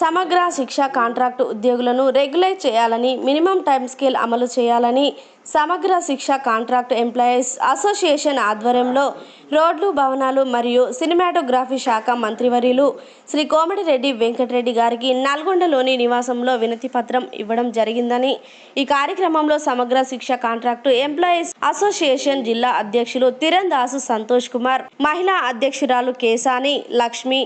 సమగ్ర శిక్ష కాంట్రాక్టు ఉద్యోగులను రెగ్యులైజ్ చేయాలని, మినిమం టైం స్కేల్ అమలు చేయాలని సమగ్ర శిక్ష కాంట్రాక్టు ఎంప్లాయీస్ అసోసియేషన్ ఆధ్వర్యంలో రోడ్లు, భవనాలు మరియు సినిమాటోగ్రఫీ శాఖ మంత్రివర్యులు శ్రీ కోమటిరెడ్డి వెంకటరెడ్డి గారికి నల్గొండలోని నివాసంలో వినతి పత్రం ఇవ్వడం జరిగిందని, ఈ కార్యక్రమంలో సమగ్ర శిక్ష కాంట్రాక్టు ఎంప్లాయీస్ అసోసియేషన్ జిల్లా అధ్యక్షులు తిరందాసు సంతోష్ కుమార్, మహిళా అధ్యక్షురాలు కేసాని లక్ష్మి,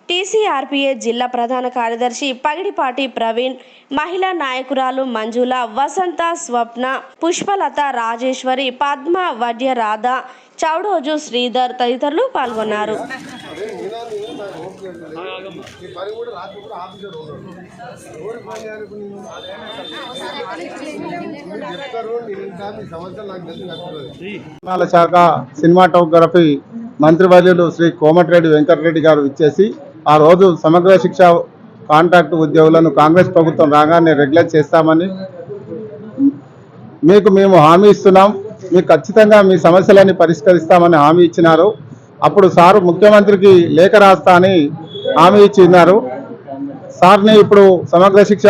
టీసీఆర్పీఏ జిల్లా ప్రధాన కార్యదర్శి పగిడిపాటి ప్రవీణ్, మహిళా నాయకురాలు మంజుల, వసంత, స్వప్న, పుష్పలత, రాజేశ్వరి, పద్మ, వడ్య రాధ, చౌడోజు శ్రీధర్ తదితరులు పాల్గొన్నారు. శాఖ సినిమాటోగ్రఫీ మంత్రివర్యులు శ్రీ కోమటిరెడ్డి వెంకటరెడ్డి గారు ఇచ్చేసి ఆ రోజు సమగ్ర శిక్ష కాంట్రాక్టు ఉద్యోగులను కాంగ్రెస్ ప్రభుత్వం రాగానే రెగ్యులర్ చేస్తామని మేము హామీ ఇస్తున్నాం, మీకు ఖచ్చితంగా మీ సమస్యలన్నీ పరిష్కరిస్తామని హామీ ఇచ్చినారు. అప్పుడు సారు ముఖ్యమంత్రికి లేఖ రాస్తా అని హామీ ఇచ్చినారు. సార్ని ఇప్పుడు సమగ్ర శిక్ష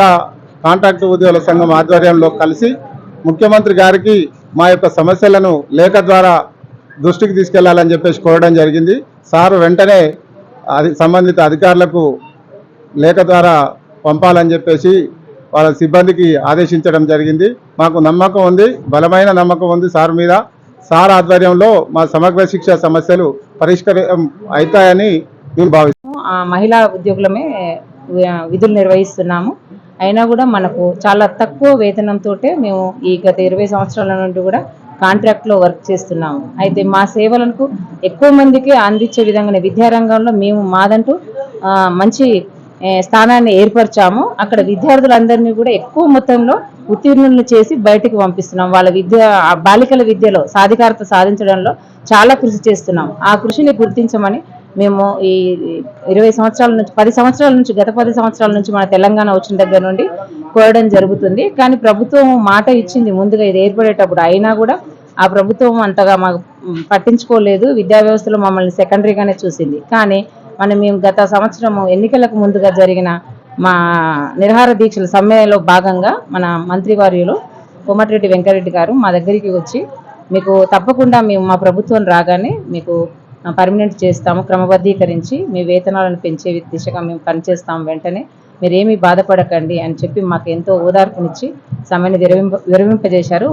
కాంట్రాక్టు ఉద్యోగుల సంఘం ఆధ్వర్యంలో కలిసి ముఖ్యమంత్రి గారికి మా యొక్క సమస్యలను లేఖ ద్వారా దృష్టికి తీసుకెళ్లాలని చెప్పేసి కోరడం జరిగింది. సారు వెంటనే సంబంధిత అధికారులకు లేఖ ద్వారా పంపాలని చెప్పేసి వాళ్ళ సిబ్బందికి ఆదేశించడం జరిగింది. మాకు నమ్మకం ఉంది, బలమైన నమ్మకం ఉంది సార్ మీద. సార్ ఆధ్వర్యంలో మా సమగ్ర శిక్ష సమస్యలు పరిష్కారం అవుతాయని మేము భావిస్తున్నాం. మహిళా ఉద్యోగులమే విధులు నిర్వహిస్తున్నాము. అయినా కూడా మనకు చాలా తక్కువ వేతనంతో మేము ఈ గత 20 సంవత్సరాల నుండి కూడా కాంట్రాక్ట్లో వర్క్ చేస్తున్నాము. అయితే మా సేవలకు ఎక్కువ మందికి అందించే విధంగానే విద్యారంగంలో మేము మాదంటూ మంచి స్థానాన్ని ఏర్పరిచాము. అక్కడ విద్యార్థులందరినీ కూడా ఎక్కువ మొత్తంలో ఉత్తీర్ణులను చేసి బయటికి పంపిస్తున్నాం. వాళ్ళ బాలికల విద్యలో సాధికారత సాధించడంలో చాలా కృషి చేస్తున్నాం. ఆ కృషిని గుర్తించమని మేము ఈ 20 సంవత్సరాల నుంచి 10 సంవత్సరాల నుంచి గత 10 సంవత్సరాల నుంచి మన తెలంగాణ వచ్చిన దగ్గర నుండి కోరడం జరుగుతుంది. కానీ ప్రభుత్వం మాట ఇచ్చింది ముందుగా ఇది ఏర్పడేటప్పుడు, అయినా కూడా ఆ ప్రభుత్వం అంతగా మాకు పట్టించుకోలేదు. విద్యా వ్యవస్థలో మమ్మల్ని సెకండరీగానే చూసింది. కానీ మేము గత సంవత్సరం ఎన్నికలకు ముందుగా జరిగిన మా నిరాహార దీక్షల సమ్మెలో భాగంగా మన మంత్రివర్యులు కోమటిరెడ్డి వెంకటరెడ్డి గారు మా దగ్గరికి వచ్చి మీకు తప్పకుండా మేము మా ప్రభుత్వం రాగానే మీకు పర్మనెంట్ చేస్తాము, క్రమబద్ధీకరించి మీ వేతనాలను పెంచే దిశగా మేము పనిచేస్తాము, వెంటనే మీరేమీ బాధపడకండి అని చెప్పి మాకు ఎంతో ఓదార్పునిచ్చి సమ్మెను విరమింపజేశారు.